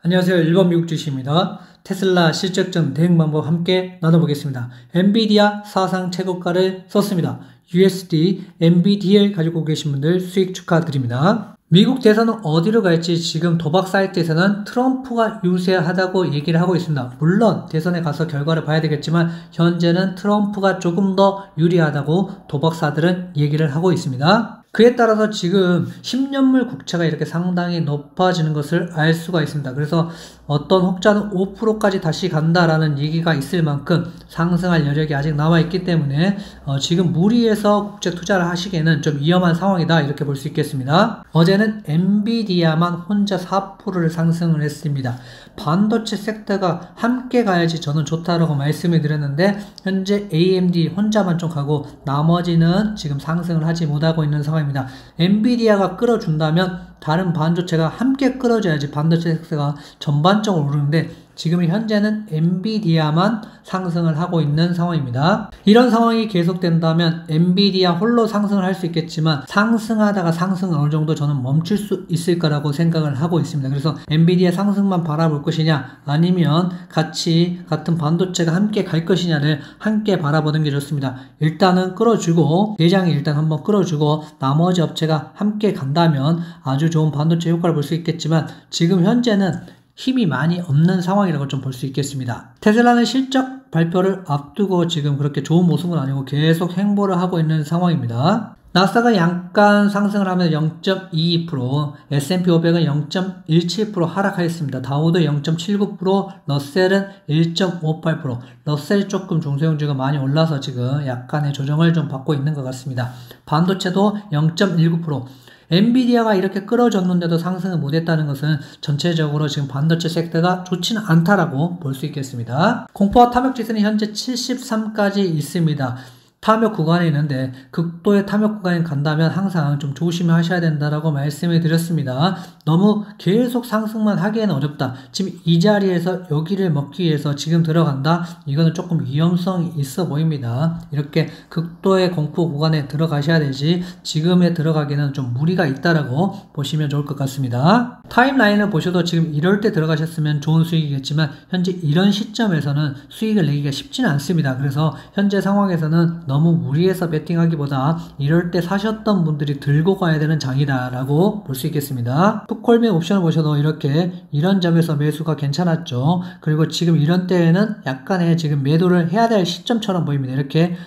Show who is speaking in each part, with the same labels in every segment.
Speaker 1: 안녕하세요. 1번 미국 주식입니다. 테슬라 실적점 대응 방법 함께 나눠보겠습니다. 엔비디아 사상 최고가를 썼습니다. USD, NVDL 가지고 계신 분들 수익 축하드립니다. 미국 대선은 어디로 갈지 지금 도박 사이트에서는 트럼프가 유리하다고 얘기를 하고 있습니다. 물론 대선에 가서 결과를 봐야 되겠지만 현재는 트럼프가 조금 더 유리하다고 도박사들은 얘기를 하고 있습니다. 그에 따라서 지금 10년물 국채가 이렇게 상당히 높아지는 것을 알 수가 있습니다. 그래서 어떤 혹자는 5%까지 다시 간다라는 얘기가 있을 만큼 상승할 여력이 아직 남아있기 때문에 지금 무리해서 국채 투자를 하시기에는 좀 위험한 상황이다 이렇게 볼 수 있겠습니다. 어제는 엔비디아만 혼자 4%를 상승을 했습니다. 반도체 섹터가 함께 가야지 저는 좋다라고 말씀을 드렸는데 현재 AMD 혼자만 좀 가고 나머지는 지금 상승을 하지 못하고 있는 상황입니다. 엔비디아가 끌어준다면 다른 반도체가 함께 끌어줘야지 반도체 섹터가 전반적으로 오르는데 지금 현재는 엔비디아만 상승을 하고 있는 상황입니다. 이런 상황이 계속된다면 엔비디아 홀로 상승을 할 수 있겠지만 상승하다가 상승을 어느 정도 저는 멈출 수 있을 거라고 생각을 하고 있습니다. 그래서 엔비디아 상승만 바라볼 것이냐 아니면 같은 반도체가 함께 갈 것이냐를 함께 바라보는 게 좋습니다. 일단은 끌어주고 대장이 일단 한번 끌어주고 나머지 업체가 함께 간다면 아주 좋은 반도체 효과를 볼 수 있겠지만 지금 현재는 힘이 많이 없는 상황이라고 좀 볼 수 있겠습니다. 테슬라는 실적 발표를 앞두고 지금 그렇게 좋은 모습은 아니고 계속 행보를 하고 있는 상황입니다. 나스닥은 약간 상승을 하면서 0.22%, S&P 500은 0.17% 하락하였습니다. 다우도 0.79%, 러셀은 1.58%, 러셀이 조금 중소형주가 많이 올라서 지금 약간의 조정을 좀 받고 있는 것 같습니다. 반도체도 0.19%, 엔비디아가 이렇게 끌어줬는데도 상승을 못했다는 것은 전체적으로 지금 반도체 섹터가 좋지는 않다라고 볼 수 있겠습니다. 공포와 탐욕 지수는 현재 73까지 있습니다. 탐욕 구간에 있는데 극도의 탐욕 구간에 간다면 항상 좀 조심하셔야 된다라고 말씀을 드렸습니다. 너무 계속 상승만 하기에는 어렵다. 지금 이 자리에서 여기를 먹기 위해서 지금 들어간다? 이거는 조금 위험성이 있어 보입니다. 이렇게 극도의 공포 구간에 들어가셔야 되지 지금에 들어가기에는 좀 무리가 있다라고 보시면 좋을 것 같습니다. 타임라인을 보셔도 지금 이럴 때 들어가셨으면 좋은 수익이겠지만 현재 이런 시점에서는 수익을 내기가 쉽지는 않습니다. 그래서 현재 상황에서는 너무 무리해서 베팅하기보다 이럴 때 사셨던 분들이 들고 가야 되는 장이다 라고 볼 수 있겠습니다. 풋콜백 옵션을 보셔도 이렇게 이런 점에서 매수가 괜찮았죠. 그리고 지금 이런 때에는 약간의 지금 매도를 해야 될 시점처럼 보입니다. 이렇게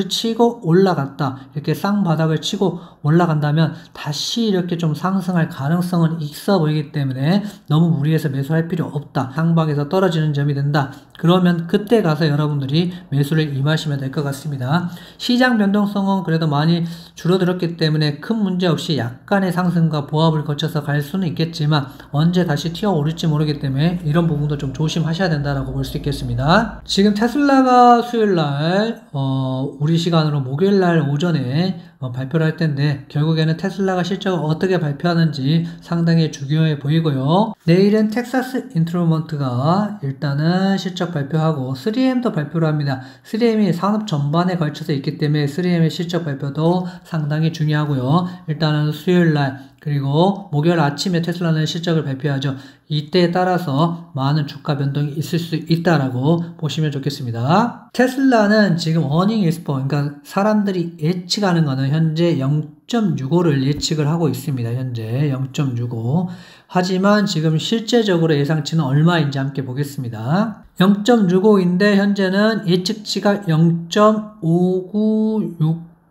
Speaker 1: 치고 올라갔다 이렇게 쌍바닥을 치고 올라간다면 다시 이렇게 좀 상승할 가능성은 있어 보이기 때문에 너무 무리해서 매수할 필요 없다. 상방에서 떨어지는 점이 된다. 그러면 그때 가서 여러분들이 매수를 임하시면 될 것 같습니다. 시장 변동성은 그래도 많이 줄어들었기 때문에 큰 문제 없이 약간의 상승과 보합을 거쳐서 갈 수는 있겠지만 언제 다시 튀어오를지 모르기 때문에 이런 부분도 좀 조심하셔야 된다라고 볼 수 있겠습니다. 지금 테슬라가 수요일날 우리 시간으로 목요일날 오전에 발표를 할 텐데 결국에는 테슬라가 실적을 어떻게 발표하는지 상당히 중요해 보이고요. 내일은 텍사스 인스트루먼트가 일단은 실적 발표하고 3M도 발표를 합니다. 3M이 산업 전반에 걸쳐서 있기 때문에 3M의 실적 발표도 상당히 중요하고요. 일단은 수요일날 그리고 목요일 아침에 테슬라는 실적을 발표하죠. 이때에 따라서 많은 주가 변동이 있을 수 있다라고 보시면 좋겠습니다. 테슬라는 지금 어닝 익스퍼, 그러니까 사람들이 예측하는 거는 현재 0.65를 예측을 하고 있습니다. 현재 0.65. 하지만 지금 실제적으로 예상치는 얼마인지 함께 보겠습니다. 0.65인데 현재는 예측치가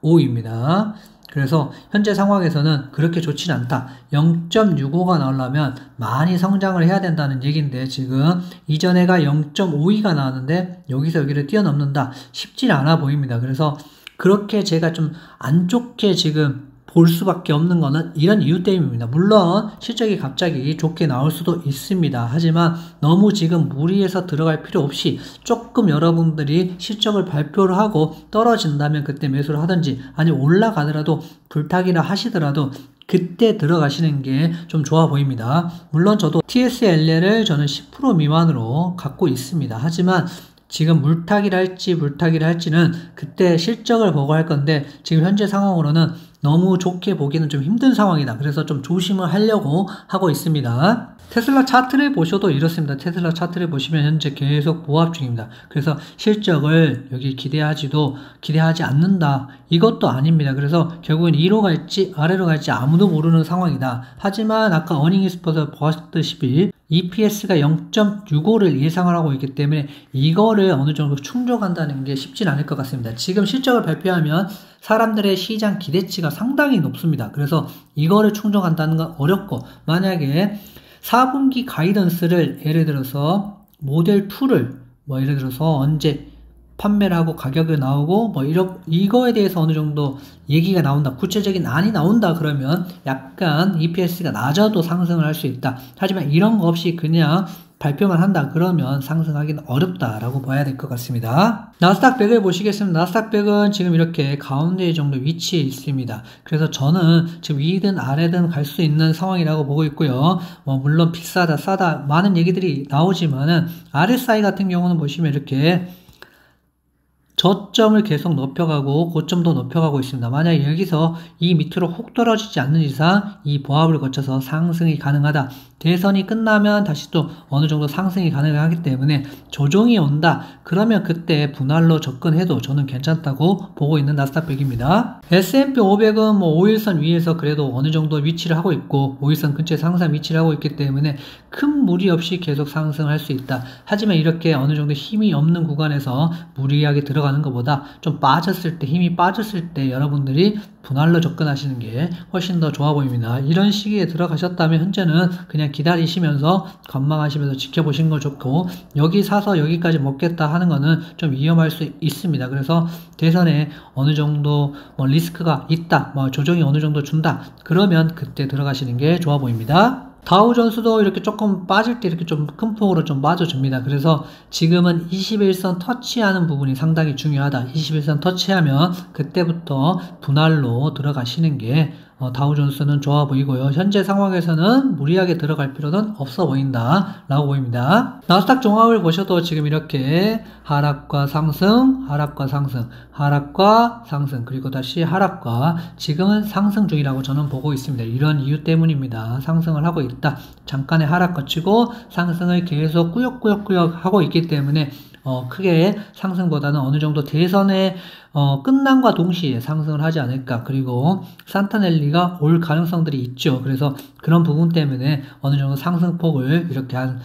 Speaker 1: 0.5965입니다. 그래서 현재 상황에서는 그렇게 좋지는 않다. 0.65가 나오려면 많이 성장을 해야 된다는 얘기인데 지금 이전에가 0.52가 나왔는데 여기서 여기를 뛰어넘는다. 쉽지 않아 보입니다. 그래서 그렇게 제가 좀 안 좋게 지금 볼 수밖에 없는 거는 이런 이유 때문입니다. 물론 실적이 갑자기 좋게 나올 수도 있습니다. 하지만 너무 지금 무리해서 들어갈 필요 없이 조금 여러분들이 실적을 발표를 하고 떨어진다면 그때 매수를 하든지 아니면 올라가더라도 불타기라 하시더라도 그때 들어가시는 게 좀 좋아 보입니다. 물론 저도 TSLL을 저는 10% 미만으로 갖고 있습니다. 하지만 지금 물타기를 할지는 그때 실적을 보고 할 건데 지금 현재 상황으로는 너무 좋게 보기는 좀 힘든 상황이다. 그래서 좀 조심을 하려고 하고 있습니다. 테슬라 차트를 보셔도 이렇습니다. 테슬라 차트를 보시면 현재 계속 보합 중입니다. 그래서 실적을 여기 기대하지 않는다. 이것도 아닙니다. 그래서 결국엔 위로 갈지 아래로 갈지 아무도 모르는 상황이다. 하지만 아까 어닝익스퍼에서 보았듯이 EPS가 0.65를 예상을 하고 있기 때문에 이거를 어느 정도 충족한다는 게 쉽진 않을 것 같습니다. 지금 실적을 발표하면 사람들의 시장 기대치가 상당히 높습니다. 그래서 이거를 충족한다는 건 어렵고, 만약에 4분기 가이던스를 예를 들어서 모델 2를 예를 들어서 언제 판매를 하고 가격이 나오고 이거에 대해서 어느 정도 얘기가 나온다, 구체적인 안이 나온다 그러면 약간 EPS가 낮아도 상승을 할 수 있다. 하지만 이런 거 없이 그냥 발표만 한다 그러면 상승하기는 어렵다라고 봐야 될 것 같습니다. 나스닥 100을 보시겠습니다. 나스닥 100은 지금 이렇게 가운데 정도 위치에 있습니다. 그래서 저는 지금 위든 아래든 갈 수 있는 상황이라고 보고 있고요. 물론 비싸다 싸다 많은 얘기들이 나오지만은 RSI 같은 경우는 보시면 이렇게 저점을 계속 높여가고 고점도 높여가고 있습니다. 만약에 여기서 이 밑으로 혹 떨어지지 않는 이상 이 보합을 거쳐서 상승이 가능하다. 대선이 끝나면 다시 또 어느 정도 상승이 가능하기 때문에 조정이 온다. 그러면 그때 분할로 접근해도 저는 괜찮다고 보고 있는 나스닥 100입니다. S&P 500은 5일선 위에서 그래도 어느 정도 위치를 하고 있고 5일선 근처에 항상 위치를 하고 있기 때문에 큰 무리 없이 계속 상승할 수 있다. 하지만 이렇게 어느 정도 힘이 없는 구간에서 무리하게 들어가는 것보다 좀 힘이 빠졌을 때 여러분들이 분할로 접근하시는 게 훨씬 더 좋아 보입니다. 이런 시기에 들어가셨다면 현재는 그냥 기다리시면서 관망하시면서 지켜보시는 걸 좋고, 여기 사서 여기까지 먹겠다 하는 거는 좀 위험할 수 있습니다. 그래서 대선에 어느 정도 리스크가 있다, 조정이 어느 정도 준다 그러면 그때 들어가시는 게 좋아 보입니다. 다우존스도 이렇게 조금 빠질 때 이렇게 좀 큰 폭으로 좀 빠져줍니다. 그래서 지금은 21선 터치하는 부분이 상당히 중요하다. 21선 터치하면 그때부터 분할로 들어가시는 게 다우존스는 좋아 보이고요. 현재 상황에서는 무리하게 들어갈 필요는 없어 보인다 라고 보입니다. 나스닥 종합을 보셔도 지금 이렇게 하락과 상승, 하락과 상승, 하락과 상승, 그리고 다시 하락과, 지금은 상승 중이라고 저는 보고 있습니다. 이런 이유 때문입니다. 상승을 하고 있다. 잠깐의 하락 거치고 상승을 계속 꾸역꾸역 하고 있기 때문에 크게 상승보다는 어느 정도 대선의 끝남과 동시에 상승을 하지 않을까. 그리고 산타넬리가 올 가능성들이 있죠. 그래서 그런 부분 때문에 어느 정도 상승폭을 이렇게 한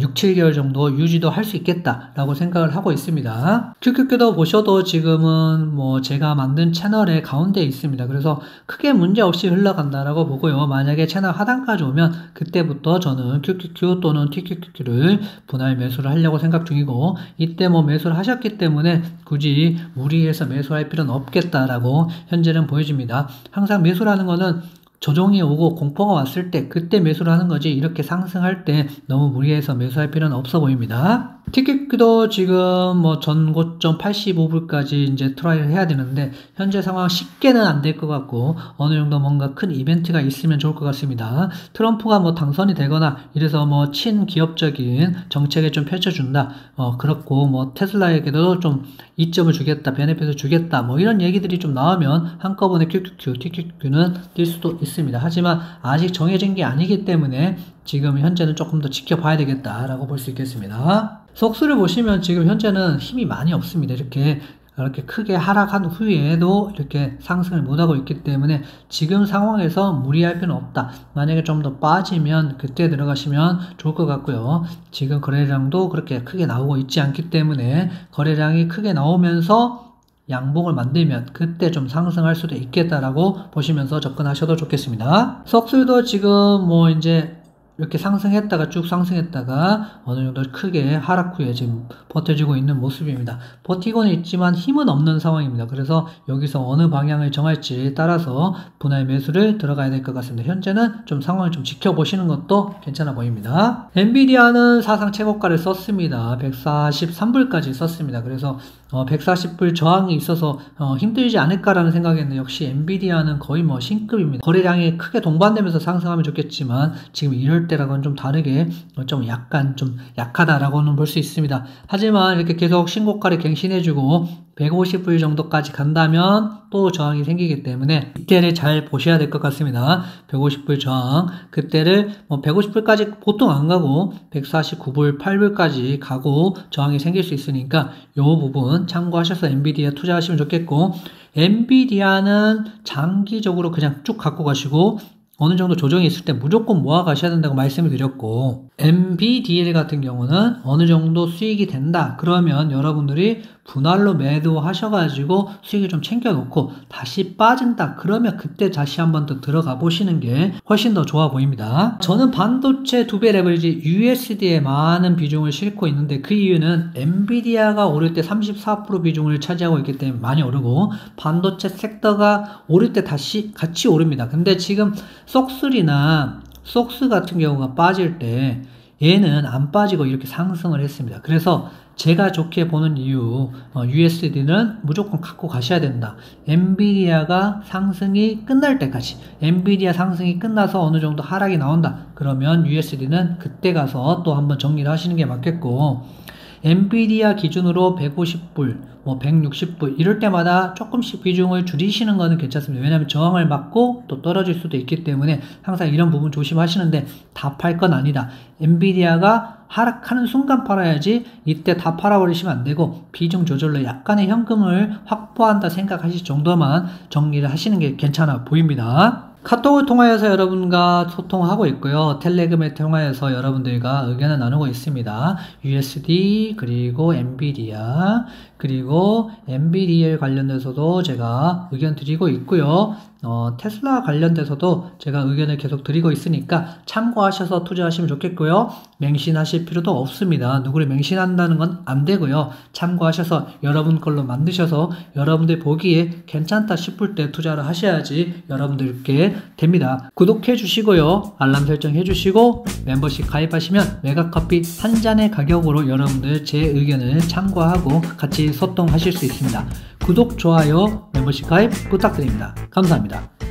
Speaker 1: 6, 7개월 정도 유지도 할 수 있겠다라고 생각을 하고 있습니다. QQQ도 보셔도 지금은 제가 만든 채널의 가운데에 있습니다. 그래서 크게 문제 없이 흘러간다라고 보고요. 만약에 채널 하단까지 오면 그때부터 저는 QQQ 또는 TQQQ를 분할 매수를 하려고 생각 중이고, 이때 매수를 하셨기 때문에 굳이 무리해서 매수할 필요는 없겠다라고 현재는 보여집니다. 항상 매수라는 거는 조정이 오고 공포가 왔을 때 그때 매수를 하는 거지, 이렇게 상승할 때 너무 무리해서 매수할 필요는 없어 보입니다. TQQ도 지금 전고점 85불까지 이제 트라이를 해야 되는데 현재 상황 쉽게는 안 될 것 같고, 어느 정도 뭔가 큰 이벤트가 있으면 좋을 것 같습니다. 트럼프가 당선이 되거나 이래서 친기업적인 정책을 좀 펼쳐준다, 그렇고 테슬라에게도 좀 이점을 주겠다, 베네핏을 주겠다, 이런 얘기들이 좀 나오면 한꺼번에 TQQ는 뛸 수도 있습니다. 하지만 아직 정해진 게 아니기 때문에 지금 현재는 조금 더 지켜봐야 되겠다라고 볼 수 있겠습니다. 속수를 보시면 지금 현재는 힘이 많이 없습니다. 이렇게 크게 하락한 후에도 이렇게 상승을 못하고 있기 때문에 지금 상황에서 무리할 필요는 없다. 만약에 좀 더 빠지면 그때 들어가시면 좋을 것 같고요. 지금 거래량도 그렇게 크게 나오고 있지 않기 때문에 거래량이 크게 나오면서 양봉을 만들면 그때 좀 상승할 수도 있겠다라고 보시면서 접근하셔도 좋겠습니다. 석술도 지금 이제 이렇게 상승했다가 쭉 상승했다가 어느 정도 크게 하락 후에 지금 버텨주고 있는 모습입니다. 버티고는 있지만 힘은 없는 상황입니다. 그래서 여기서 어느 방향을 정할지에 따라서 분할 매수를 들어가야 될 것 같습니다. 현재는 좀 상황을 좀 지켜보시는 것도 괜찮아 보입니다. 엔비디아는 사상 최고가를 썼습니다. 143불까지 썼습니다. 그래서 140불 저항이 있어서 힘들지 않을까라는 생각했는데 역시 엔비디아는 거의 신급입니다. 거래량이 크게 동반되면서 상승하면 좋겠지만 지금 이럴 때랑은 좀 다르게 좀 약간 좀 약하다라고는 볼 수 있습니다. 하지만 이렇게 계속 신고가를 갱신해주고 150불 정도까지 간다면 또 저항이 생기기 때문에 이때를 잘 보셔야 될 것 같습니다. 150불 저항, 그때를 150불까지 보통 안 가고 149불, 8불까지 가고 저항이 생길 수 있으니까 이 부분 참고하셔서 엔비디아 투자하시면 좋겠고, 엔비디아는 장기적으로 그냥 쭉 갖고 가시고 어느 정도 조정이 있을 때 무조건 모아 가셔야 된다고 말씀을 드렸고, MBDL 같은 경우는 어느 정도 수익이 된다 그러면 여러분들이 분할로 매도하셔가지고 수익을 좀 챙겨놓고 다시 빠진다 그러면 그때 다시 한번 더 들어가 보시는 게 훨씬 더 좋아 보입니다. 저는 반도체 2배 레버리지 USD에 많은 비중을 싣고 있는데 그 이유는 엔비디아가 오를 때 34% 비중을 차지하고 있기 때문에 많이 오르고, 반도체 섹터가 오를 때 다시 같이 오릅니다. 근데 지금 쏙3나 속스 같은 경우가 빠질 때 얘는 안 빠지고 이렇게 상승을 했습니다. 그래서 제가 좋게 보는 이유, USD는 무조건 갖고 가셔야 된다. 엔비디아가 상승이 끝날 때까지, 엔비디아 상승이 끝나서 어느 정도 하락이 나온다 그러면 USD는 그때 가서 또 한번 정리를 하시는 게 맞겠고, 엔비디아 기준으로 150불, 160불 이럴 때마다 조금씩 비중을 줄이시는 거는 괜찮습니다. 왜냐하면 저항을 맞고 또 떨어질 수도 있기 때문에 항상 이런 부분 조심하시는데 다 팔 건 아니다. 엔비디아가 하락하는 순간 팔아야지 이때 다 팔아버리시면 안 되고 비중 조절로 약간의 현금을 확보한다 생각하실 정도만 정리를 하시는 게 괜찮아 보입니다. 카톡을 통하여서 여러분과 소통하고 있고요. 텔레그램을 통하여서 여러분들과 의견을 나누고 있습니다. USD 그리고 엔비디아 그리고 엔비디아 관련돼서도 제가 의견 드리고 있고요. 테슬라 관련돼서도 제가 의견을 계속 드리고 있으니까 참고하셔서 투자하시면 좋겠고요. 맹신하실 필요도 없습니다. 누구를 맹신한다는 건 안 되고요. 참고하셔서 여러분 걸로 만드셔서 여러분들 보기에 괜찮다 싶을 때 투자를 하셔야지 여러분들께 됩니다. 구독해 주시고요. 알람 설정해 주시고 멤버십 가입하시면 메가커피 한 잔의 가격으로 여러분들 제 의견을 참고하고 같이 소통하실 수 있습니다. 구독, 좋아요, 멤버십 가입 부탁드립니다. 감사합니다.